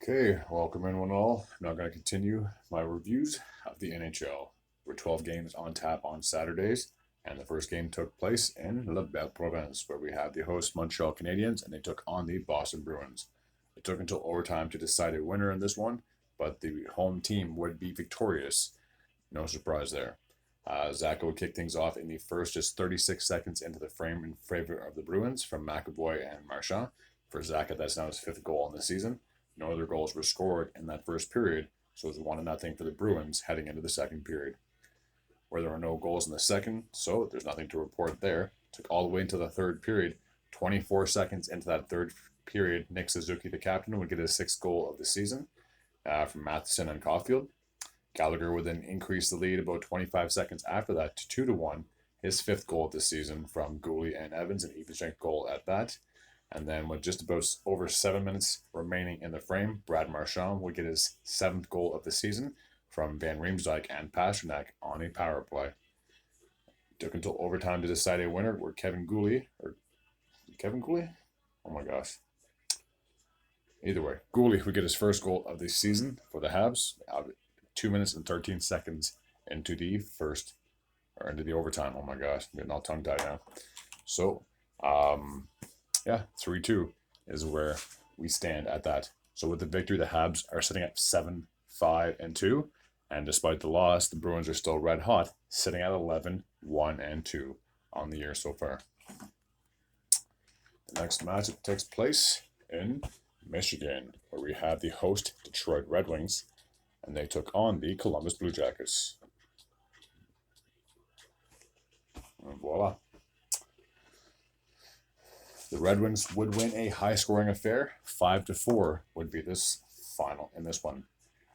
Okay, welcome in one all. I'm now going to continue my reviews of the NHL. There were 12 games on tap on Saturdays, and the first game took place in La Belle Province, where we had the host Montreal Canadiens, and they took on the Boston Bruins. It took until overtime to decide a winner in this one, but the home team would be victorious. No surprise there. Zach would kick things off in the first, just 36 seconds into the frame in favor of the Bruins from McAvoy and Marchand. For Zach, that's now his fifth goal in the season. No other goals were scored in that first period, so it was 1-0 for the Bruins heading into the second period. Where there were no goals in the second, so there's nothing to report there. Took all the way into the third period. 24 seconds into that third period, Nick Suzuki, the captain, would get his sixth goal of the season from Matheson and Caulfield. Gallagher would then increase the lead about 25 seconds after that to 2-1. His fifth goal of the season from Gooley and Evans, an even strength goal at that. And then with just about over 7 minutes remaining in the frame, Brad Marchand would get his seventh goal of the season from Van Riemsdyk and Pastrnak on a power play. It took until overtime to decide a winner where Kevin Gooley. Oh my gosh. Either way, Gooley would get his first goal of the season for the Habs. 2 minutes and 13 seconds into the first, or into the overtime. Oh my gosh, I'm getting all tongue tied now. So, 3-2 is where we stand at that. So with the victory, the Habs are sitting at 7-5-2. And despite the loss, the Bruins are still red hot, sitting at 11-1-2 on the year so far. The next match takes place in Michigan, where we have the host Detroit Red Wings, and they took on the Columbus Blue Jackets. And voila. The Red Wings would win a high-scoring affair. 5-4 would be this final in this one.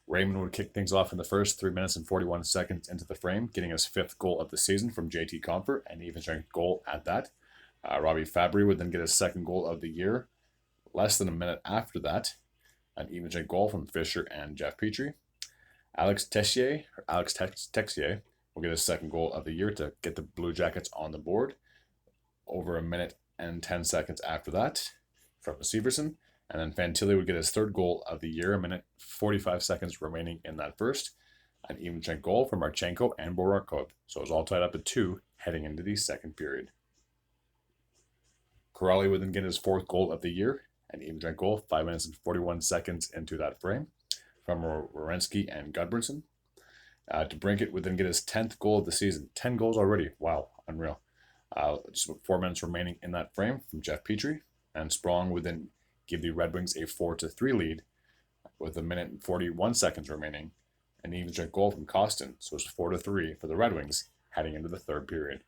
Raymond would kick things off in the first 3 minutes and 41 seconds into the frame, getting his fifth goal of the season from JT Compher, an even-strength goal at that. Robbie Fabry would then get his second goal of the year. Less than a minute after that, an even-strength goal from Fisher and Jeff Petrie. Alex Texier will get his second goal of the year to get the Blue Jackets on the board. Over a minute and 10 seconds after that from Severson. And then Fantilli would get his third goal of the year, a minute 45 seconds remaining in that first. An even strength goal from Marchenko and Borakov. So it was all tied up at 2 heading into the second period. Corrali would then get his fourth goal of the year, an even strength goal, 5 minutes and 41 seconds into that frame from Werenski and Gudbranson. DeBrincat would then get his 10th goal of the season. 10 goals already. Wow, unreal. Just 4 minutes remaining in that frame from Jeff Petrie. And Sprong would then give the Red Wings a 4-3 lead with a minute and 41 seconds remaining. An even strength goal from Costin. So it's 4-3 for the Red Wings heading into the third period.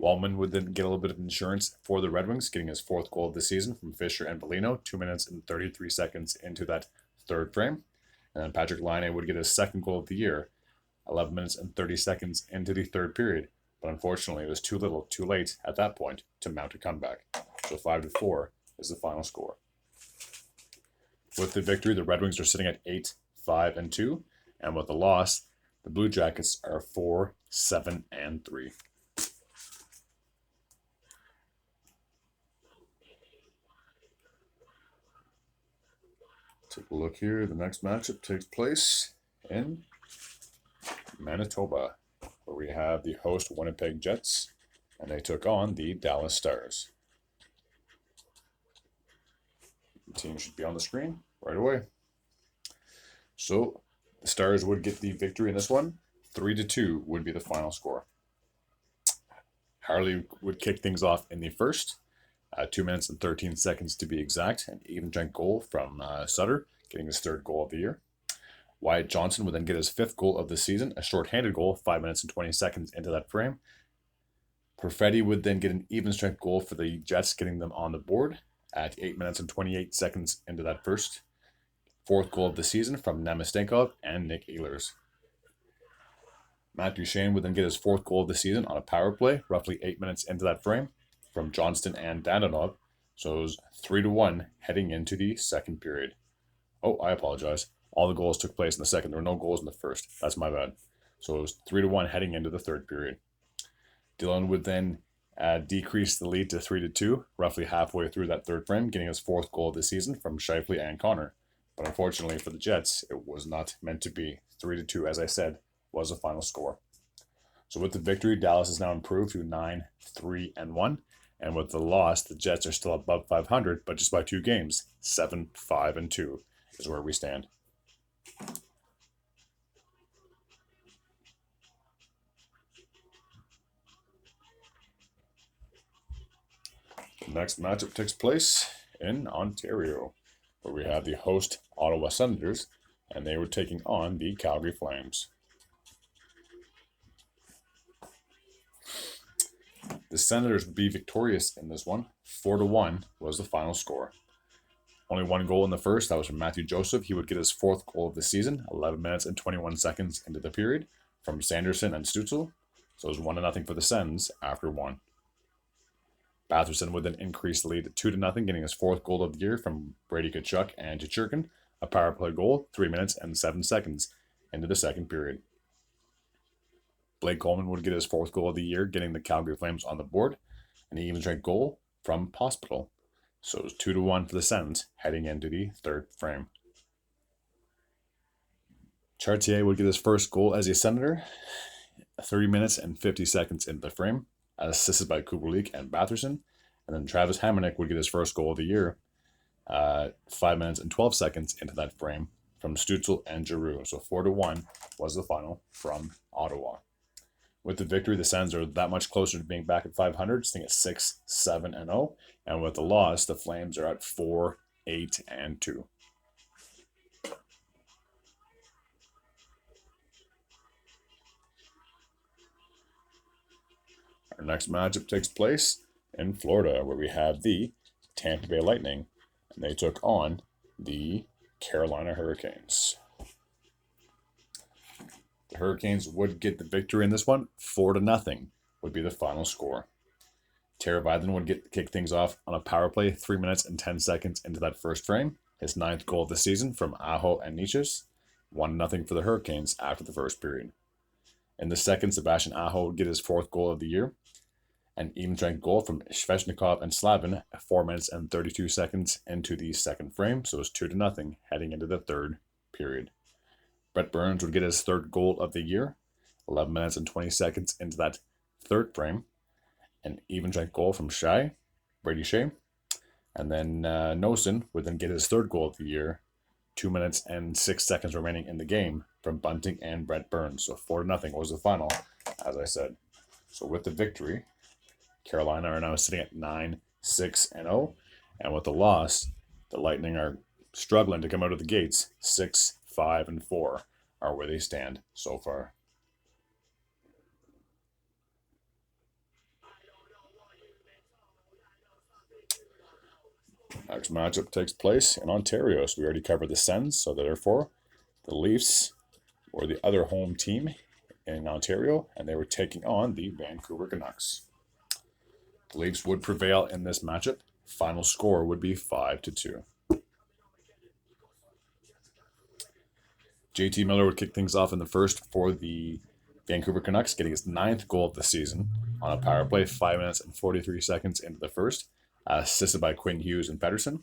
Wallman would then get a little bit of insurance for the Red Wings, getting his fourth goal of the season from Fisher and Bellino, 2 minutes and 33 seconds into that third frame. And then Patrick Laine would get his second goal of the year, 11 minutes and 30 seconds into the third period. But unfortunately, it was too little, too late at that point to mount a comeback. So 5-4 is the final score. With the victory, the Red Wings are sitting at 8-5-2. And with the loss, the Blue Jackets are 4-7-3. Take a look here. The next matchup takes place in Manitoba, where we have the host Winnipeg Jets, and they took on the Dallas Stars. The team should be on the screen right away. So the Stars would get the victory in this one. 3-2 would be the final score. Harley would kick things off in the first. 2 minutes and 13 seconds to be exact. An even strength goal from Sutter, getting his third goal of the year. Wyatt Johnson would then get his fifth goal of the season, a short-handed goal, 5 minutes and 20 seconds into that frame. Perfetti would then get an even strength goal for the Jets, getting them on the board at 8 minutes and 28 seconds into that first. Fourth goal of the season from Namastenkov and Nick Ehlers. Matt Duchene would then get his fourth goal of the season on a power play, roughly 8 minutes into that frame, from Johnston and Danilov. So it was 3-1 heading into the second period. Oh, I apologize. All the goals took place in the second. There were no goals in the first. That's my bad. So it was 3-1 heading into the third period. Dillon would then decreased the lead to 3-2, roughly halfway through that third frame, getting his 4th goal of the season from Scheifele and Connor. But unfortunately for the Jets, it was not meant to be. 3-2, as I said, was the final score. So with the victory, Dallas is now improved to 9-3-1. And with the loss, the Jets are still above 500, but just by 2 games. 7-5-2 is where we stand. The next matchup takes place in Ontario, where we have the host Ottawa Senators, and they were taking on the Calgary Flames. The Senators would be victorious in this one. 4-1 was the final score. Only 1 goal in the first. That was from Matthew Joseph. He would get his 4th goal of the season, 11 minutes and 21 seconds into the period, from Sanderson and Stützle. So it was 1-0 for the Sens after 1. Batherson would then increase the lead to 2-0, getting his 4th goal of the year from Brady Tkachuk and Chichurkin, a power play goal, 3 minutes and 7 seconds into the second period. Blake Coleman would get his 4th goal of the year, getting the Calgary Flames on the board, and an even strength goal from Pospital. So it was 2-1 for the Sens heading into the third frame. Chartier would get his first goal as a Senator, 30 minutes and 50 seconds into the frame, assisted by Kubelik and Batherson. And then Travis Hamonic would get his first goal of the year, 5 minutes and 12 seconds into that frame, from Stützle and Giroux. So 4-1 was the final from Ottawa. With the victory, the Sens are that much closer to being back at 500, sitting at 6-7-0. And with the loss, the Flames are at 4-8-2. Our next matchup takes place in Florida, where we have the Tampa Bay Lightning, and they took on the Carolina Hurricanes. The Hurricanes would get the victory in this one. 4-0 would be the final score. Teravainen would kick things off on a power play 3 minutes and 10 seconds into that first frame. His 9th goal of the season from Aho and Nichas. 1-0 for the Hurricanes after the first period. In the second, Sebastian Aho would get his 4th goal of the year. An even strength goal from Svechnikov and Slavin 4 minutes and 32 seconds into the second frame. So it was 2-0 heading into the third period. Brett Burns would get his 3rd goal of the year, 11 minutes and 20 seconds into that third frame. An even strength goal from Brady Shea. And then Nosen would then get his 3rd goal of the year, 2 minutes and 6 seconds remaining in the game, from Bunting and Brett Burns. So 4-0 was the final, as I said. So with the victory, Carolina are now sitting at 9-6-0. And with the loss, the Lightning are struggling to come out of the gates. 6-5-4 are where they stand so far. Next matchup takes place in Ontario. So we already covered the Sens, so therefore the Leafs were the other home team in Ontario, and they were taking on the Vancouver Canucks. The Leafs would prevail in this matchup. Final score would be 5-2. JT Miller would kick things off in the first for the Vancouver Canucks, getting his 9th goal of the season on a power play, 5 minutes and 43 seconds into the first, assisted by Quinn Hughes and Pettersson.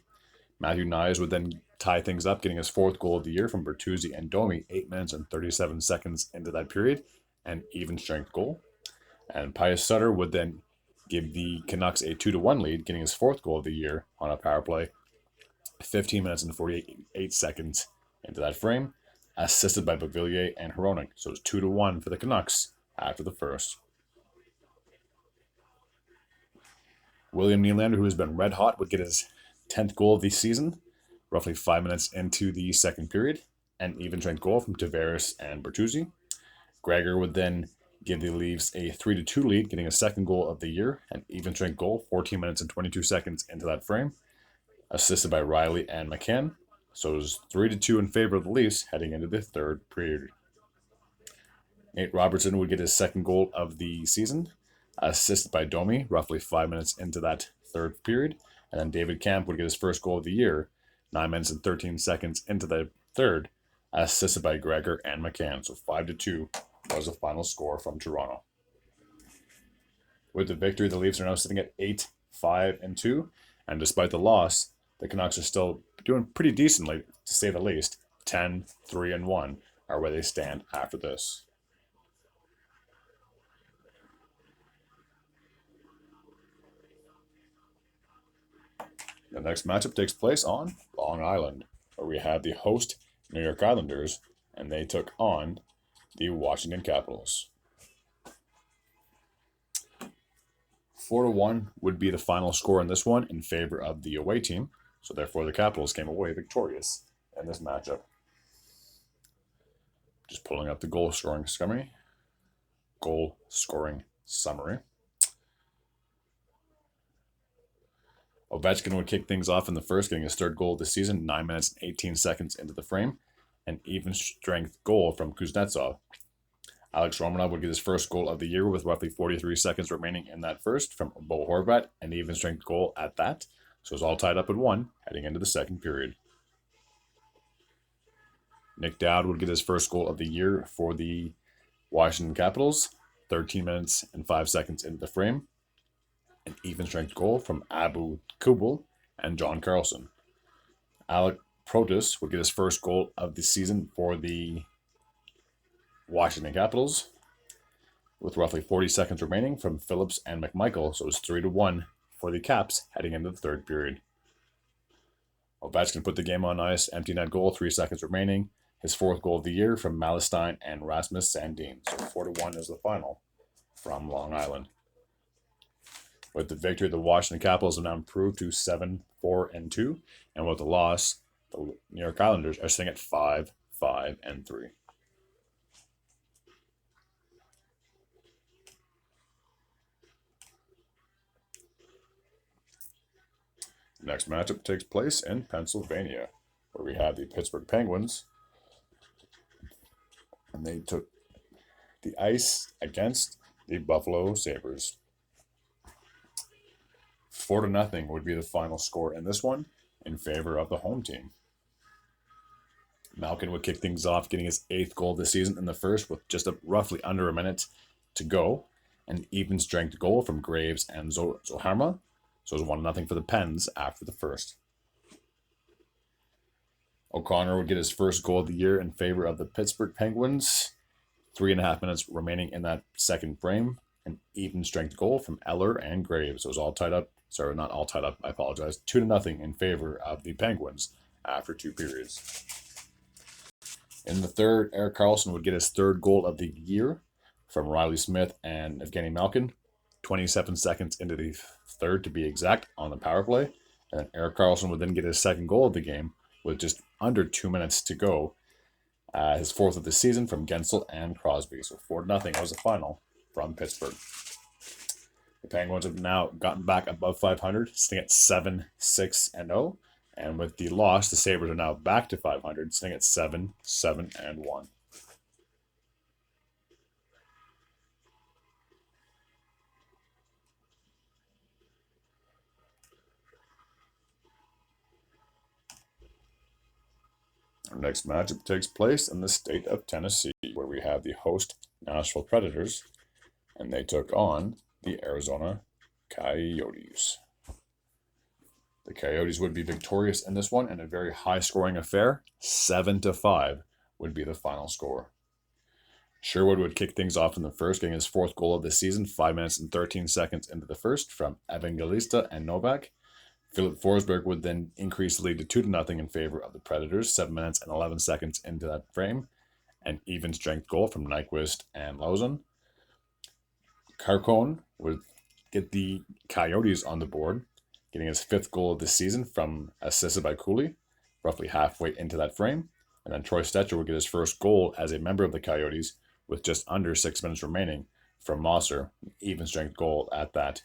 Matthew Knies would then tie things up, getting his 4th goal of the year from Bertuzzi and Domi, 8 minutes and 37 seconds into that period, an even strength goal. And Pius Sutter would then give the Canucks a 2-1 lead, getting his 4th goal of the year on a power play, 15 minutes and 48 seconds into that frame, assisted by Beauvillier and Hronek. So it's 2-1 for the Canucks after the first. William Nylander, who has been red hot, would get his 10th goal of the season, roughly 5 minutes into the second period, an even strength goal from Tavares and Bertuzzi. Gregor would then give the Leafs a 3-2 lead, getting a 2nd goal of the year, an even strength goal, 14 minutes and 22 seconds into that frame, assisted by Riley and McCann. So it was 3-2 in favor of the Leafs heading into the third period. Nate Robertson would get his 2nd goal of the season, assisted by Domi, roughly 5 minutes into that third period. And then David Camp would get his 1st goal of the year, 9 minutes and 13 seconds into the third, assisted by Gregor and McCann. So 5-2 was the final score from Toronto. With the victory, the Leafs are now sitting at 8-5-2, and despite the loss, the Canucks are still doing pretty decently, to say the least. 10-3-1 are where they stand after this. The next matchup takes place on Long Island, where we have the host New York Islanders, and they took on the Washington Capitals. 4-1 would be the final score in this one in favor of the away team, so therefore the Capitals came away victorious in this matchup. Just pulling up the goal scoring summary. Ovechkin would kick things off in the first, getting his third goal of the season, 9 minutes and 18 seconds into the frame. An even strength goal from Kuznetsov. Alex Romanov would get his first goal of the year with roughly 43 seconds remaining in that first from Bo Horvat, an even strength goal at that. So it's all tied up at 1 heading into the second period. Nick Dowd would get his first goal of the year for the Washington Capitals, 13 minutes and 5 seconds into the frame. An even strength goal from Abu Kubel and John Carlson. Alec Protus would get his first goal of the season for the Washington Capitals with roughly 40 seconds remaining from Phillips and McMichael, so it was 3-1 for the Caps heading into the third period. Ovechkin put the game on ice, empty net goal, 3 seconds remaining. His fourth goal of the year from Malestein and Rasmus Sandin. So 4-1 is the final from Long Island. With the victory, the Washington Capitals have now improved to 7-4-2, and with the loss, the New York Islanders are sitting at 5-5-3. The next matchup takes place in Pennsylvania, where we have the Pittsburgh Penguins, and they took the ice against the Buffalo Sabres. 4-0 would be the final score in this one in favor of the home team. Malkin would kick things off, getting his 8th goal this season in the first with just roughly under a minute to go. An even strength goal from Graves and Zoharma. So it was 1-0 for the Pens after the first. O'Connor would get his first goal of the year in favor of the Pittsburgh Penguins. 3.5 minutes remaining in that second frame. An even strength goal from Eller and Graves. So it was all tied up. Sorry, not all tied up. I apologize. 2-0 in favor of the Penguins after 2 periods. In the third, Erik Karlsson would get his third goal of the year from Riley Smith and Evgeny Malkin. 27 seconds into the third, to be exact, on the power play. And then Erik Karlsson would then get his second goal of the game with just under 2 minutes to go. His fourth of the season from Gensel and Crosby. So 4-0 was the final from Pittsburgh. The Penguins have now gotten back above 500, sitting at 7-6-0. And with the loss, the Sabres are now back to 500, sitting at 7-7-1. Our next matchup takes place in the state of Tennessee, where we have the host Nashville Predators, and they took on the Arizona Coyotes. The Coyotes would be victorious in this one in a very high-scoring affair. 7-5 would be the final score. Sherwood would kick things off in the first, getting his 4th goal of the season, 5 minutes and 13 seconds into the first from Evangelista and Novak. Philip Forsberg would then increase the lead to 2-0 in favor of the Predators, 7 minutes and 11 seconds into that frame. An even strength goal from Nyquist and Lauzon. Carcone would get the Coyotes on the board, getting his 5th goal of the season from assisted by Cooley, roughly halfway into that frame. And then Troy Stecher would get his first goal as a member of the Coyotes with just under 6 minutes remaining from Mosser, an even strength goal at that.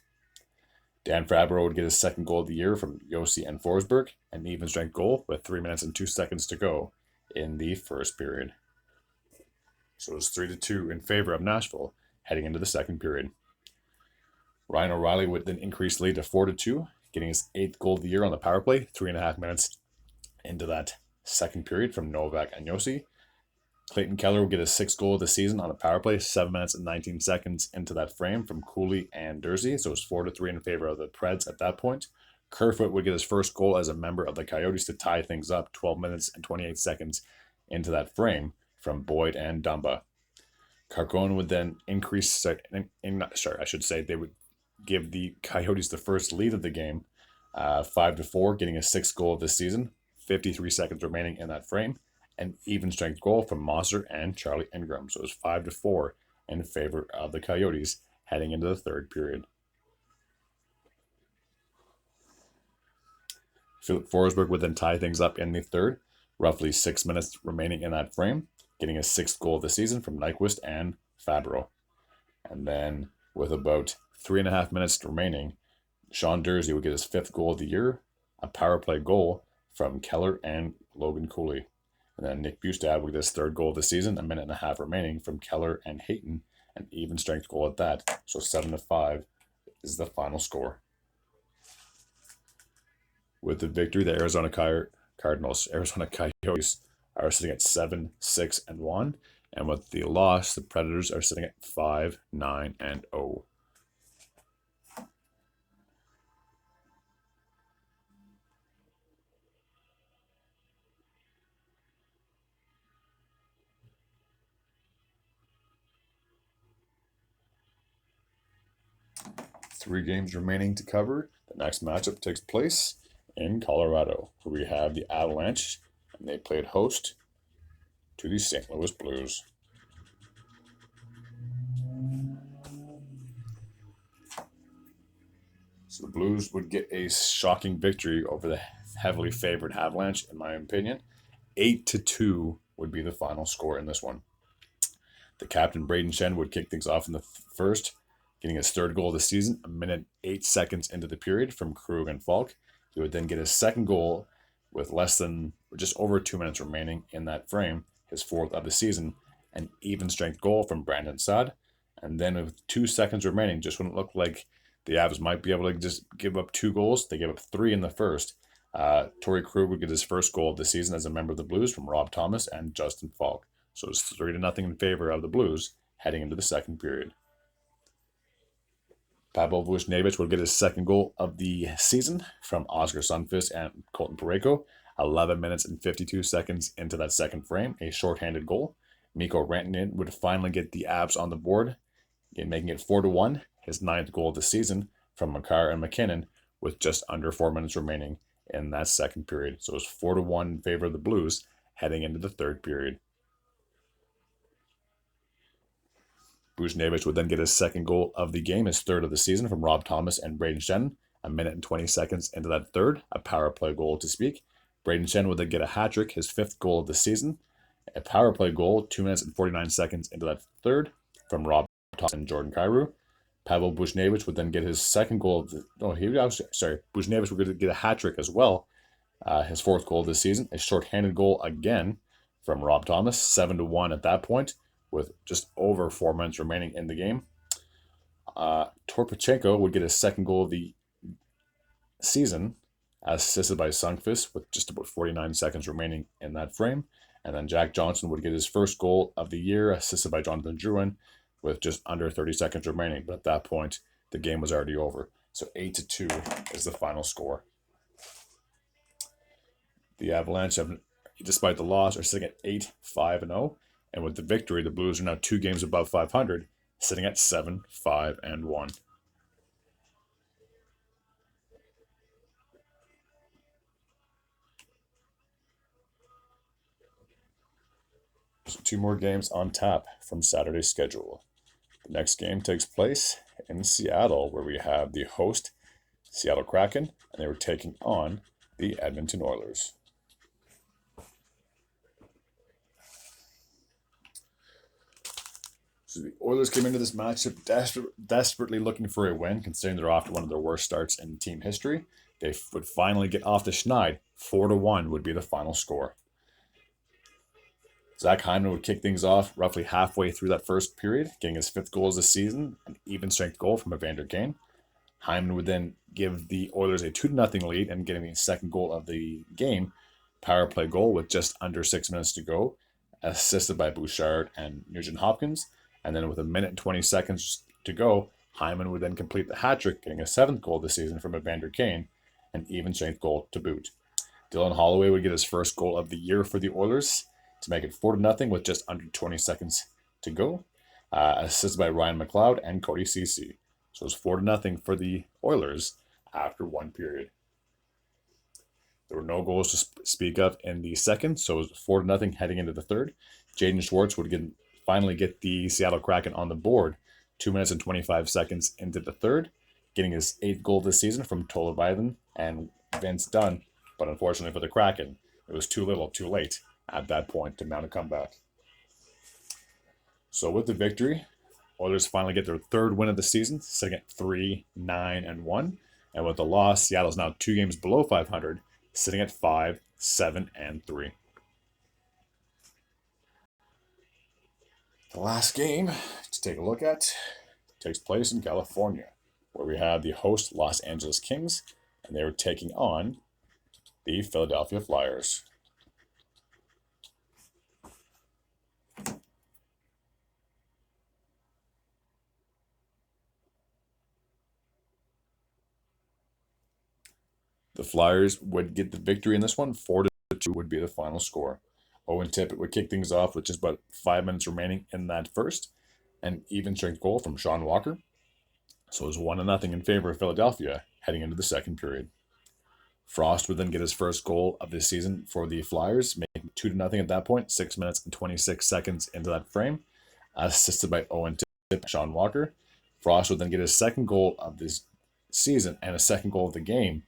Dan Fabro would get his 2nd goal of the year from Yossi and Forsberg, an even strength goal with 3 minutes and 2 seconds to go in the first period. So it was 3-2 in favor of Nashville heading into the second period. Ryan O'Reilly would then increase the lead to 4-2, getting his 8th goal of the year on the power play, 3.5 minutes into that second period from Novak and Yossi. Clayton Keller will get his sixth goal of the season on a power play, 7 minutes and 19 seconds into that frame from Cooley and Dursey. So it was 4-3 in favor of the Preds at that point. Kerfoot would get his first goal as a member of the Coyotes to tie things up, 12 minutes and 28 seconds into that frame from Boyd and Dumba. Carcone would then increase. I should say they would give the Coyotes the first lead of the game, 5-4, getting a sixth goal of the season. 53 seconds remaining in that frame. An even strength goal from Moser and Charlie Ingram. So it was 5-4 in favor of the Coyotes heading into the third period. Philip Forsberg would then tie things up in the third, roughly 6 minutes remaining in that frame, getting his sixth goal of the season from Nyquist and Fabro. And then with about 3.5 minutes remaining, Sean Dursey would get his fifth goal of the year, a power play goal from Keller and Logan Cooley. And then Nick Bustad would get his third goal of the season, 1.5 minutes remaining from Keller and Hayton, an even strength goal at that. So 7-5 is the final score. With the victory, the Arizona Coyotes are sitting at 7-6-1, and with the loss, the Predators are sitting at 5-9-0. 3 games remaining to cover. The next matchup takes place in Colorado, where we have the Avalanche, and they played host to the St. Louis Blues. So the Blues would get a shocking victory over the heavily favored Avalanche, in my opinion. 8-2 would be the final score in this one. The captain, Braden Shen, would kick things off in the first, getting his third goal of the season, 1 minute 8 seconds into the period from Krug and Falk. He would then get his second goal with just over 2 minutes remaining in that frame, his fourth of the season, an even strength goal from Brandon Saad. And then with 2 seconds remaining, just when it looked like the Avs might be able to just give up 2 goals, they gave up 3 in the first. Torrey Krug would get his first goal of the season as a member of the Blues from Rob Thomas and Justin Falk. So it's 3-0 in favor of the Blues heading into the second period. Pavel Buchnevich would get his second goal of the season from Oscar Sundqvist and Colton Parayko, 11 minutes and 52 seconds into that second frame, a shorthanded goal. Mikko Rantanen would finally get the Avs on the board, making it 4-1, his 9th goal of the season from Makar and McKinnon, with just under 4 minutes remaining in that second period. So it was 4-1 in favor of the Blues heading into the third period. Buchnevich would then get his second goal of the game, his third of the season, from Rob Thomas and Braden Shen, 1 minute and 20 seconds into that third, a power play goal to speak. Braden Shen would then get a hat trick, his 5th goal of the season, a power play goal, 2 minutes and 49 seconds into that third, from Rob Thomas and Jordan Kyrou. Pavel Buchnevich would then get his second goal of the... Buchnevich would get a hat trick as well, his 4th goal of the season, a shorthanded goal again from Rob Thomas, 7-1 at that point, with just over 4 minutes remaining in the game. Torpachenko would get his second goal of the season, assisted by Sundqvist, with just about 49 seconds remaining in that frame. And then Jack Johnson would get his first goal of the year, assisted by Jonathan Drouin, with just under 30 seconds remaining. But at that point, the game was already over. So 8-2 is the final score. The Avalanche, despite the loss, are sitting at 8-5-0. And with the victory, the Blues are now 2 games above 500, sitting at 7-5-1. So 2 more games on tap from Saturday's schedule. The next game takes place in Seattle, where we have the host, Seattle Kraken, and they were taking on the Edmonton Oilers. So the Oilers came into this matchup desperately looking for a win, considering they're off to one of their worst starts in team history. They would finally get off the schneid. 4-1 would be the final score. Zach Hyman would kick things off roughly halfway through that first period, getting his 5th goal of the season, an even strength goal from Evander Kane. Hyman would then give the Oilers a 2-0 lead and getting the second goal of the game, power play goal with just under 6 minutes to go, assisted by Bouchard and Nugent Hopkins. And then with a minute and 20 seconds to go, Hyman would then complete the hat trick, getting a 7th goal this season from Evander Kane, an even strength goal to boot. Dylan Holloway would get his first goal of the year for the Oilers to make it 4-0 with just under 20 seconds to go, assisted by Ryan McLeod and Cody Ceci. So it was 4-0 for the Oilers after one period. There were no goals to speak of in the second, so it was 4-0 heading into the third. Jaden Schwartz would finally get the Seattle Kraken on the board 2 minutes and 25 seconds into the third, getting his 8th goal this season from Tolvanen and Vince Dunn. But unfortunately for the Kraken, it was too little, too late at that point to mount a comeback. So with the victory, Oilers finally get their 3rd win of the season, sitting at 3-9-1. And with the loss, Seattle's now 2 games below 500, sitting at 5-7-3. The last game to take a look at takes place in California, where we have the host Los Angeles Kings, and they were taking on the Philadelphia Flyers. The Flyers would get the victory in this one. 4-2 would be the final score. Owen Tippett would kick things off with just about 5 minutes remaining in that first. An even strength goal from Sean Walker. So it was 1-0 in favor of Philadelphia heading into the second period. Frost would then get his first goal of the season for the Flyers, making 2-0 at that point, 6 minutes and 26 seconds into that frame, assisted by Owen Tippett and Sean Walker. Frost would then get his second goal of this season and a second goal of the game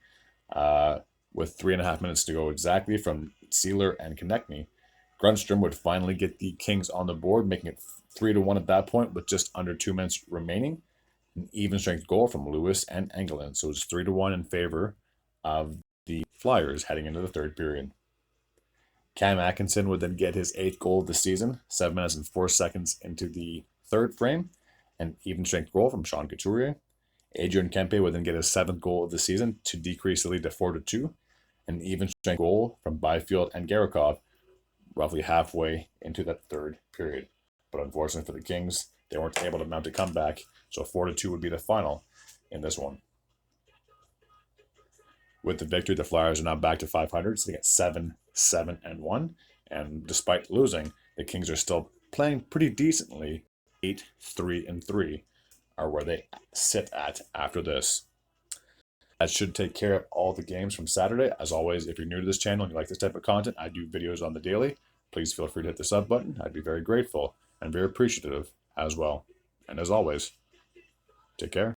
with 3.5 minutes to go exactly from Sealer and Konechny. Grundstrom would finally get the Kings on the board, making it 3-1 at that point with just under 2 minutes remaining. An even strength goal from Lewis and Engelland. So it was 3-1 in favor of the Flyers heading into the third period. Cam Atkinson would then get his 8th goal of the season, 7 minutes and 4 seconds into the third frame. An even strength goal from Sean Couturier. Adrian Kempe would then get his 7th goal of the season to decrease the lead to 4-2. An even strength goal from Byfield and Garakov roughly halfway into that third period. But unfortunately for the Kings, they weren't able to mount a comeback, so 4-2 would be the final in this one. With the victory, the Flyers are now back to 500, sitting at 7-7-1. And despite losing, the Kings are still playing pretty decently. 8-3-3 are where they sit at after this. That should take care of all the games from Saturday. As always, if you're new to this channel and you like this type of content, I do videos on the daily. Please feel free to hit the sub button. I'd be very grateful and very appreciative as well. And as always, take care.